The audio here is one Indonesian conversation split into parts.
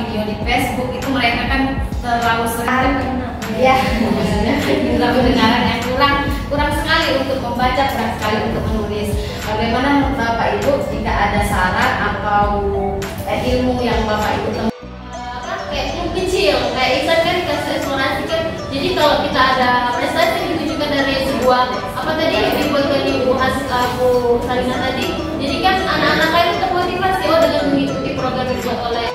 video di Facebook itu mereka kan terlalu sering ya indra pendengaran yang kurang sekali untuk membaca, kurang sekali untuk menulis. Bagaimana menurut Bapak Ibu jika ada saran atau ilmu yang Bapak Ibu temukan? Kayak kecil, kayak Ihsan kan dikasih eksplorasi kan. Jadi kalau kita ada prestasi yang ditunjukkan dari sebuah apa tadi yang dibuatkan Ibu aku Salina tadi, jadi kan anak-anak lain termotivasi dengan mengikuti program yang dibuat oleh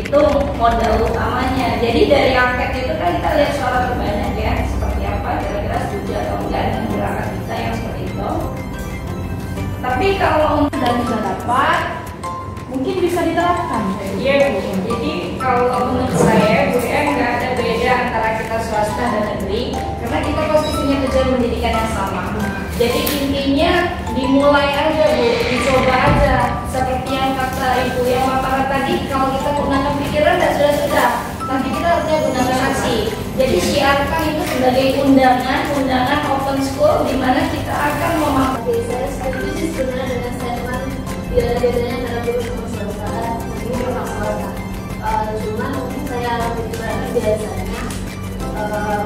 Itu modal utamanya. Jadi dari angket itu kan kita lihat suara terbanyak ya, seperti apa, kira-kira setuju atau enggak dengan gerakan kita yang seperti itu. Tapi kalau dan sudah dapat, mungkin bisa diterapkan. iya Bu, jadi kalau menurut saya Bu ya nggak ada beda antara kita swasta dan negeri, karena kita pasti punya tujuan pendidikan yang sama. Jadi intinya dimulai aja Bu, dicoba aja. Seperti yang kata Ibu yang paparan tadi, kalau kita gunakan pikiran dan sudah, tapi kita harusnya gunakan aksi. Jadi siarkan itu sebagai undangan open school di mana kita akan memakai. Saya setuju sih sebenarnya dengan statement tidak ada bedanya antara guru sama swasta. Ini memang swasta. Cuman mungkin saya berpikiran biasanya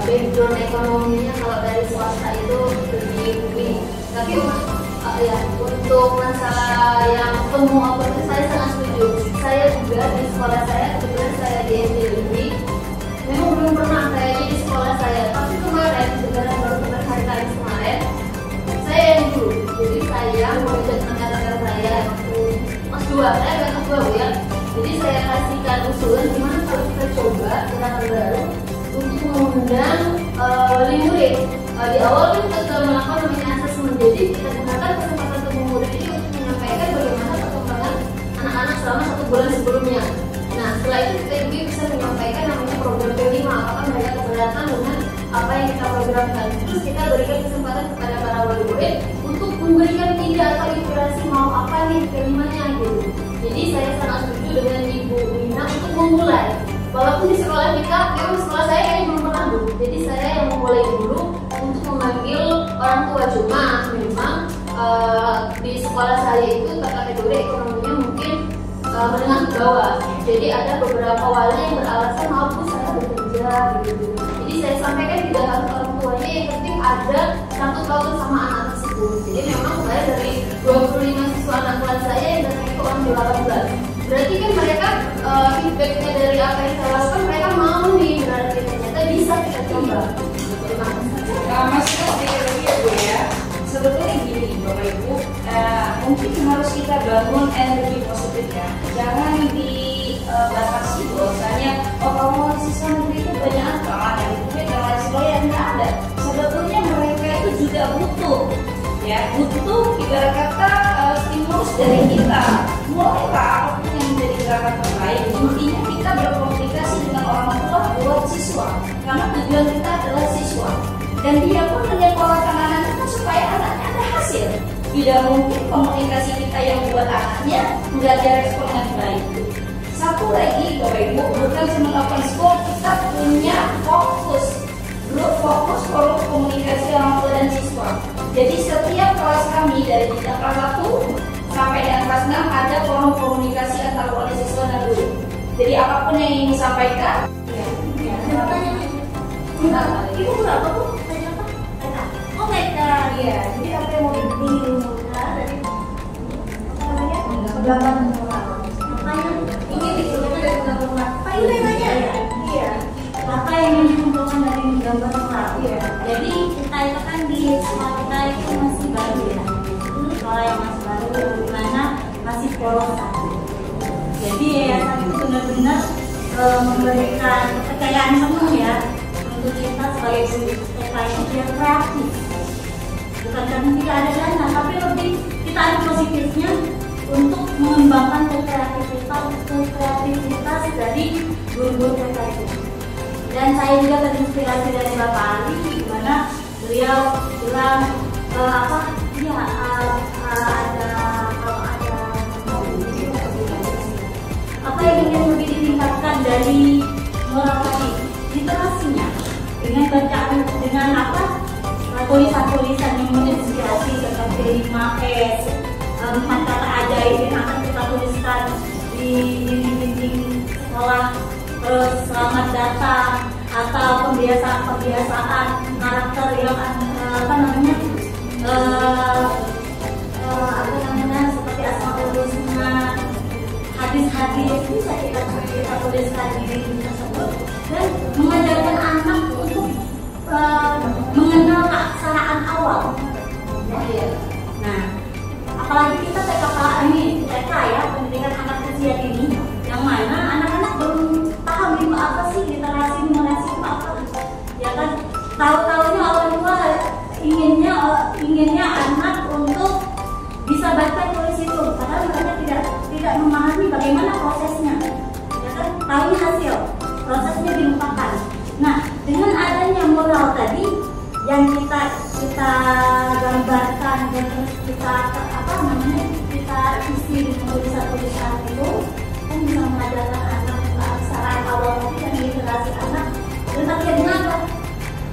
background ekonominya kalau dari swasta itu lebih tinggi. Tapi ya untuk masalah yang penuh oportunitas saya sangat setuju. Saya juga di sekolah saya, kebetulan saya di SD Negeri, memang belum pernah kayaknya di sekolah saya. Tapi kemarin, sebenarnya baru hari kemarin, saya yang dulu. Jadi saya mengajak rekan-rekan saya waktu kelas 2, saya kelas 2 ya. Jadi saya kasihkan usulan gimana kalau kita coba gerakan baru untuk mengundang wali murid. Di awal kan kita melakukan namanya asesmen. Jadi kita gunakan kesempatan ketemu murid ini untuk menyampaikan bagaimana perkembangan anak-anak selama 1 bulan sebelumnya. Nah setelah itu kita juga bisa menyampaikan namanya program P5, apakah mereka keberatan dengan apa yang kita programkan. Terus kita berikan kesempatan kepada para wali murid untuk memberikan ide atau inspirasi mau apa nih P5-nya gitu. Jadi saya sangat setuju dengan Ibu Wina untuk memulai. Walaupun di sekolah kita, memang sekolah saya kayaknya belum pernah Bu. Jadi saya yang memulai dulu untuk memanggil orang tua. Cuma memang di sekolah saya itu kategori ekonominya mungkin menengah ke bawah. Jadi ada beberapa wali yang beralasan maaf Bu saya bekerja gitu. Jadi saya sampaikan tidak harus orang tuanya, yang penting ada sangkut pautnya sama anak tersebut. Jadi memang saya dari 25 siswa anak kelas saya yang datang itu orang 18. Berarti kan mereka feedbacknya dari apa yang saya lakukan, mereka mau nih, berarti ternyata bisa kita coba. Masih sedikit lagi ya Bu ya. Sebetulnya gini Bapak Ibu, mungkin harus kita bangun energi positif ya. Jangan dibatasi bahwasanya kalau siswa negeri itu banyak banget yang duit dan lain sebagainya, nggak ada. Sebetulnya mereka itu juga butuh ya, butuh ibarat kata stimulus dari kita. Mulailah apapun yang menjadi gerakan terbaik. Intinya kita berkomunikasi dengan orang tua buat siswa, karena tujuan kita adalah siswa. Dan dia pun melihat pola penanganan itu supaya anaknya ada hasil. Tidak mungkin komunikasi kita yang buat anaknya nggak ada respon yang baik. Satu lagi Bapak Ibu, bukan cuma open school, kita punya fokus, grup fokus forum komunikasi orang tua dan siswa. Jadi setiap kelas kami dari tingkat kelas 1 sampai dengan kelas 6 ada forum komunikasi antara wali siswa dan guru. Jadi apapun yang ingin disampaikan, Ibu berapa Bu? Oh mereka, ya. jadi apa yang mau dibimbing dari apa namanya? Makanya ingin dikumpulkan dari gambar murah. Apa itu namanya? Iya. Apa yang ingin dikumpulkan dari gambar murah? Iya. Jadi kita itu kan di sekolah kita itu masih baru ya. Sekolah yang masih baru, dimana masih polos. Jadi yayasan itu benar-benar memberikan kepercayaan penuh ya untuk kita sebagai guru TK itu yang kreatif. Bukan karena tidak ada dana, tapi lebih kita ada positifnya untuk mengembangkan kreativitas dari guru-guru TK itu. Dan saya juga terinspirasi dari Bapak Ali, di mana beliau bilang apa yang ingin lebih ditingkatkan dari moral tadi, literasinya, dengan bacaan, dengan apa? Tulisan-tulisan yang menginspirasi seperti 5S, 4 kata ajaib yang akan kita tuliskan di dinding-dinding sekolah, terus selamat datang, atau pembiasaan karakter yang seperti Asmaul Husna, hadis-hadis bisa kita tuliskan di dinding tersebut dan mengajarkan anak untuk mengenal keaksaraan awal. Nah, apalagi kita TK ya, pendidikan anak usia ini, yang mana anak-anak belum kita gambarkan dan terus kita kita isi di tulisan-tulisan itu kan bisa mengajarkan anak aksara awal dan literasi anak, dan akhirnya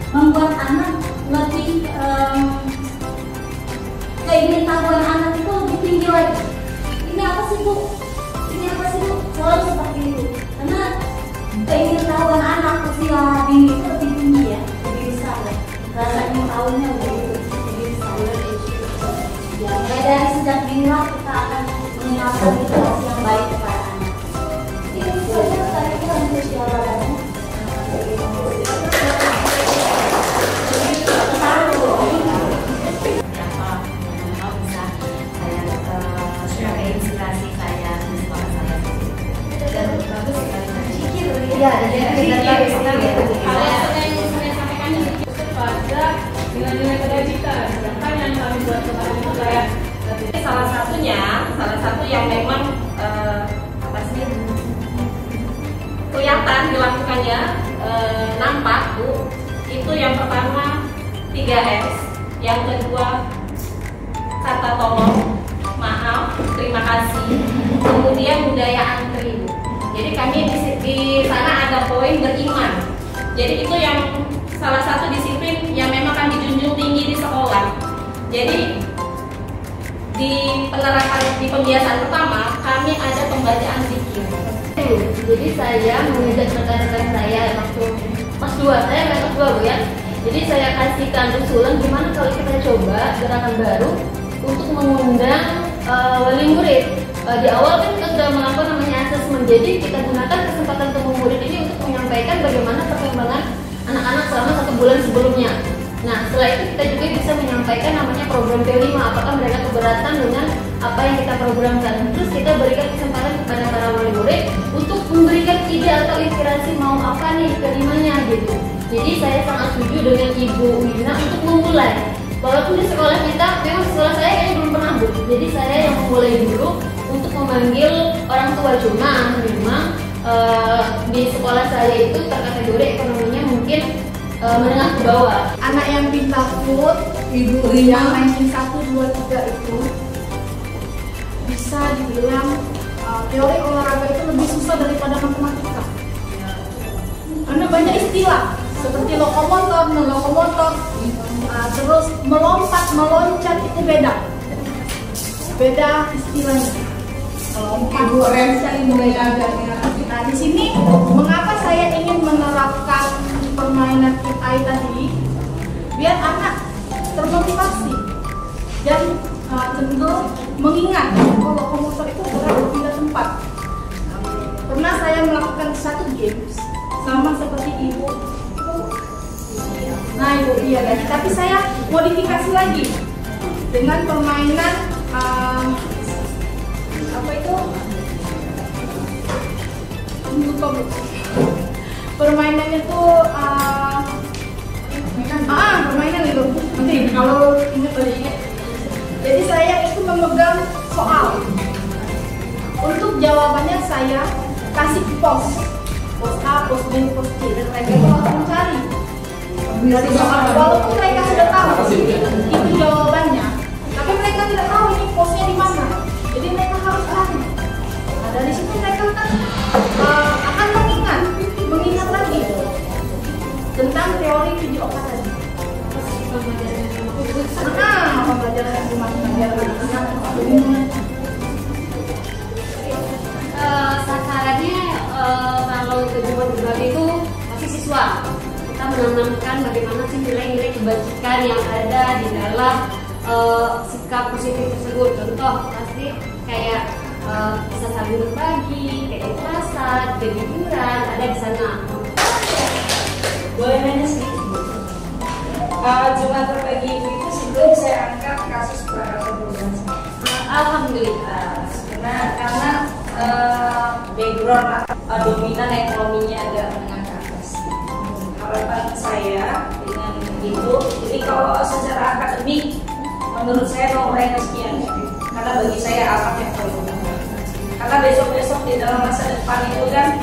membuat anak lebih keingintahuan anak itu lebih tinggi lagi. Ini apa sih Bu? Ini apa sih Bu? Selalu seperti itu. Karena keingintahuan anak usia dini itu lebih tinggi ya, lebih besar ya. Rasa ingin tahunya lebih besar. Ya, mulai dari sejak dinilah kita akan mengenalkan literasi yang baik kepada anak. Ini saja tadi kita lanjut jawabannya. Ya, jadi kalau yang saya sampaikan itu pada nilai-nilai kebajikan. Sedangkan yang kami buat kemarin itu kayak salah satu yang memang apa sih kelihatan dilakukannya nampak Bu, itu yang pertama 3S, yang kedua kata tolong, maaf, terima kasih, kemudian budaya antri Bu. Jadi kami di sana ada poin beriman. Jadi itu yang salah satu disiplin yang memang kami junjung tinggi di sekolah. Jadi di penerapan di pembiasaan pertama kami ada pembacaan zikir. Jadi saya mengajak rekan-rekan saya waktu kelas 2, saya kelas 2 Bu ya. Jadi saya kasihkan usulan gimana kalau kita coba gerakan baru untuk mengundang wali murid. Di awal kan kita sudah melakukan namanya asesmen, jadi kita gunakan kesempatan temu murid ini untuk menyampaikan bagaimana perkembangan anak-anak selama 1 bulan sebelumnya. Nah, setelah itu kita juga bisa menyampaikan namanya program P5, apakah mereka keberatan dengan apa yang kita programkan. Terus kita berikan kesempatan kepada para wali murid untuk memberikan ide atau inspirasi mau apa nih kelimanya gitu. Jadi saya sangat setuju dengan Ibu Wina untuk memulai. Walaupun di sekolah kita, memang sekolah saya kayaknya belum pernah Bu. Jadi saya yang memulai dulu untuk memanggil orang tua, cuma memang di sekolah saya itu terkategori ekonominya mungkin menengah ke bawah. Anak yang pintar food, Ibu yang ranking 1, 2, 3 itu bisa dibilang teori olahraga itu lebih susah daripada matematika. Karena banyak istilah seperti lokomotor, non-lokomotor, terus melompat, meloncat itu beda istilahnya. Ibu sekali mulai agaknya. Nah di sini mengapa saya ingin menerapkan permainan AI tadi, biar anak termotivasi dan cenderung mengingat kalau lokomotor itu gerak berpindah tempat. Pernah saya melakukan satu games sama seperti Ibu. Nah Ibu iya guys, tapi saya modifikasi lagi dengan permainan apa itu? Permainannya tuh permainan itu. Nanti kalau ingat boleh ingat. Jadi saya itu memegang soal. Untuk jawabannya saya kasih pos A, pos B, pos C, dan mereka itu harus mencari dari soal. Walaupun mereka sudah tahu itu jawabannya, tapi mereka tidak tahu ini posnya di mana. Jadi mereka harus cari. Nah, dari situ mereka kan akan mengingat lagi tentang teori video tadi. Pembelajaran yang dimaksudkan biar sasarannya kalau tujuan berbagi itu masih siswa. Kita menanamkan bagaimana sih nilai-nilai kebajikan yang ada di dalam sikap positif tersebut. Contoh pasti kayak bisa saling berbagi, keikhlasan, kejujuran ada di sana. Boleh nanya sih? Jumat berbagi itu sebelum saya angkat kasus perkosaan. Alhamdulillah. Karena background dominan ekonominya agak menengah ke atas. Harapan saya dengan itu, jadi kalau secara akademik, menurut saya nomornya sekian. Karena bagi saya alat yang paling utama. Karena besok-besok di dalam masa depan itu kan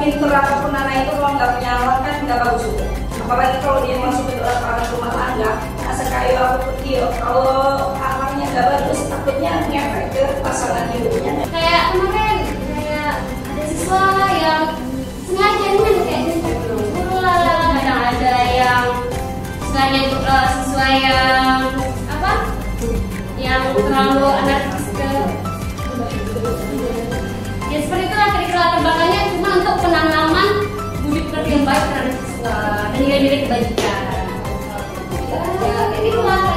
pinter ataupun anak itu kalau nggak punya alat kan nggak bagus juga. Apalagi kalau dia masuk ke dalam rumah tangga, nah sekali aku pergi, kalau alatnya nggak bagus, takutnya ngefek ke pasangan hidupnya. Kayak kemarin kayak ada siswa yang sengaja nih kayak gitu. Kadang ada yang sengaja untuk siswa yang apa? Yang terlalu anarkis ke ya seperti itulah kira-kira latar belakangnya, cuma untuk penanaman budi pekerti yang baik terhadap siswa dan nilai-nilai kebajikan. Ya, ini lah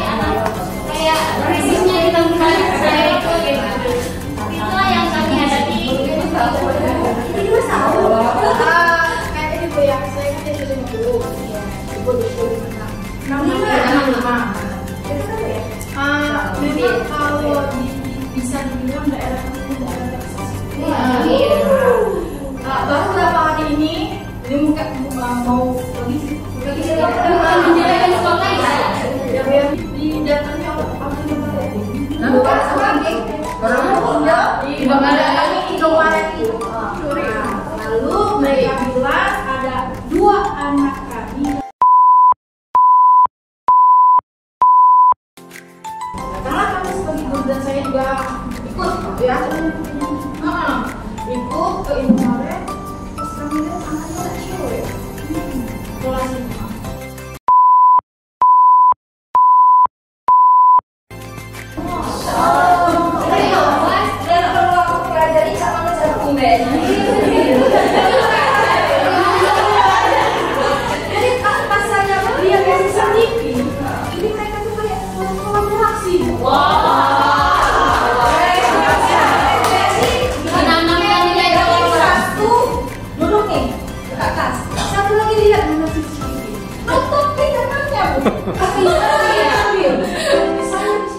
kayak resisnya di tahun saya itu gitu. Itulah yang kami hadapi. Ini masalah. Kayak ini Bu ya, saya kan jadi 50. Iya. Ibu 65. Memang kalau bisa dibilang daerah ini daerah baru beberapa hari ini mungkin mau lagi menjalankan sekolah ya. di datanya apa lalu mereka bilang ada 2 anak kami. Karena kami sebagai guru dan saya juga ikut ya, ikut ke Indomaret, terus kami lihat anaknya cewek, kelas 5. Jadi pas saya lihat yang CCTV, ini mereka tuh kayak kolaborasi. Menambahkan nilai Satu duduk nih ke atas, satu lagi lihat dengan CCTV. Nutupin anaknya Bu. Tapi saya ambil. Saya di sini.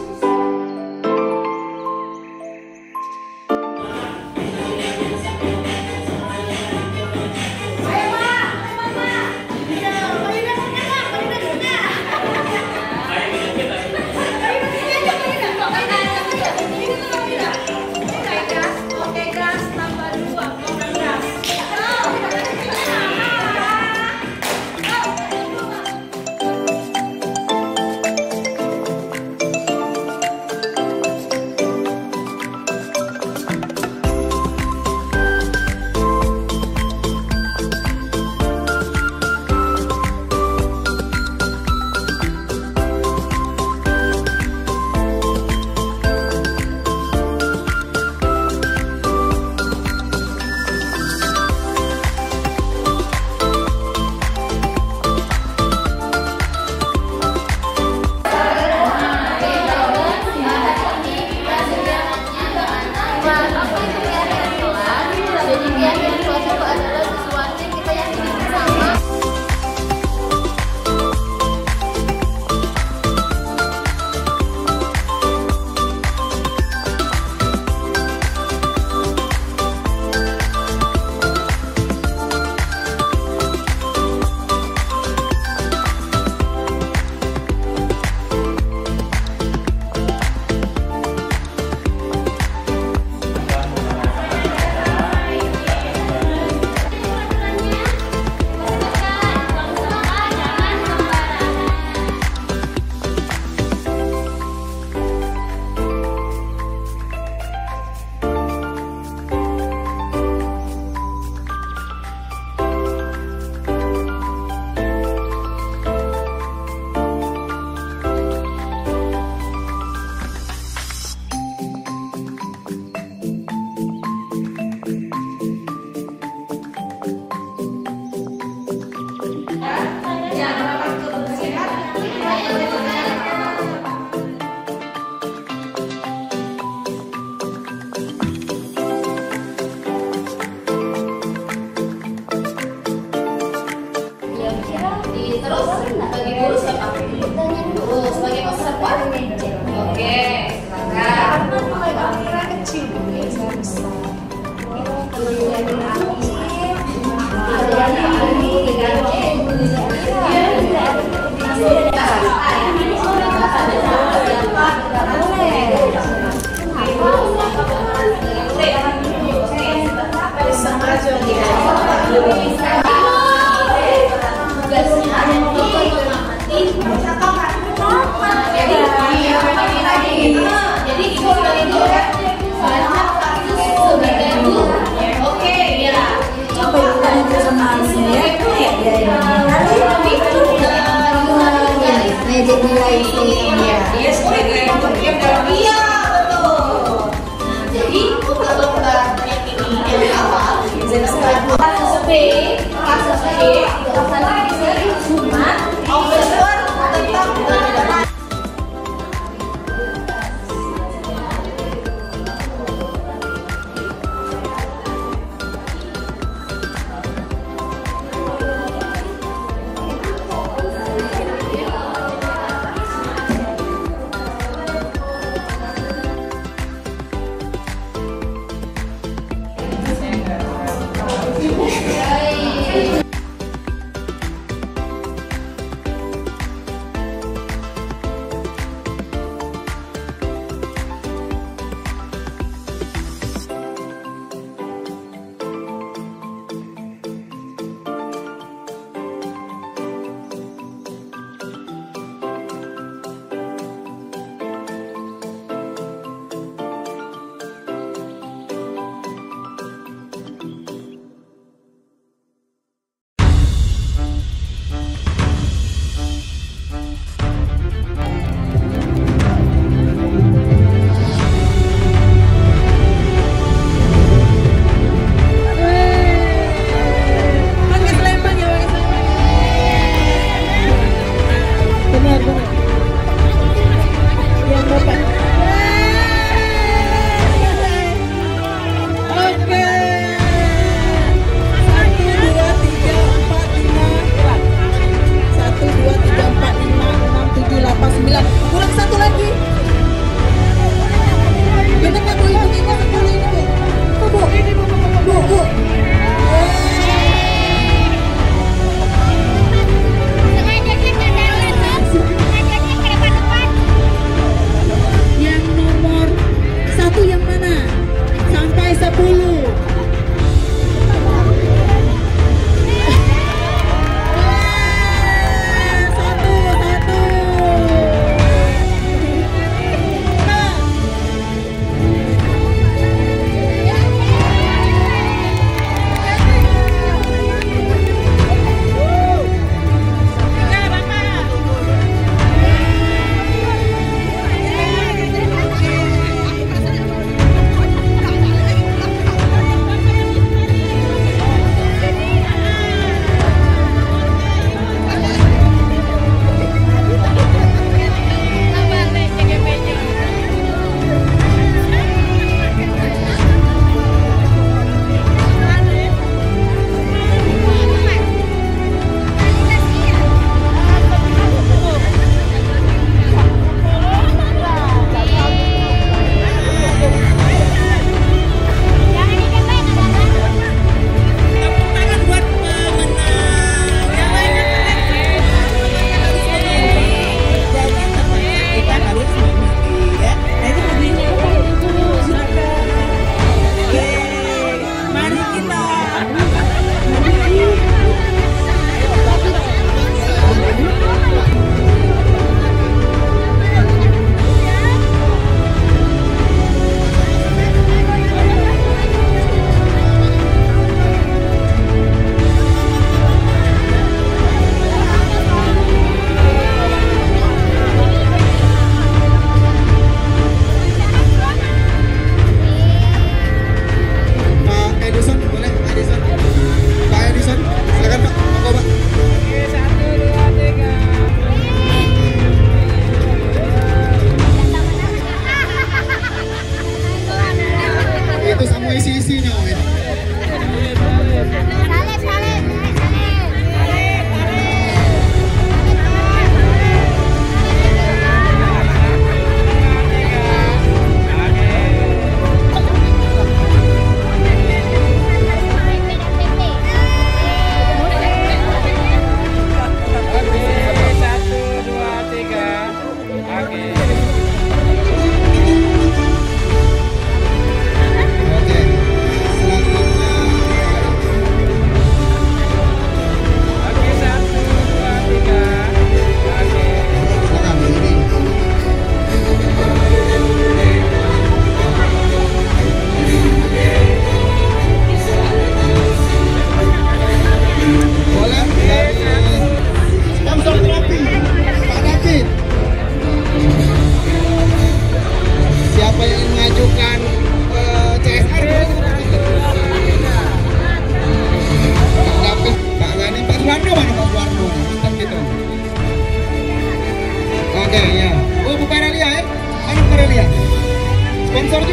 Sama aja. tugasnya ada itu mengamati percakapan. Jadi ibu itu baca kasus sebagai guru. Oke, ya. Apa yang kita sama saya? Jadi nilai Iya, sebagai yang dalam Iya, betul. Nah, jadi untuk yang ini yang awal, kasus B, cuma observer tentang penanganan.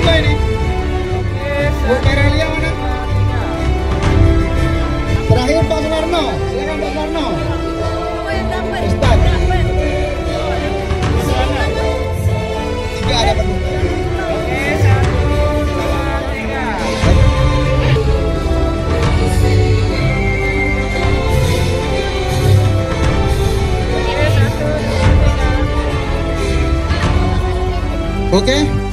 juga ini. Bu Perelia mana? Terakhir Pak Suwarno, silakan Pak Suwarno. Ustaz. 3 ada Pak. Oke.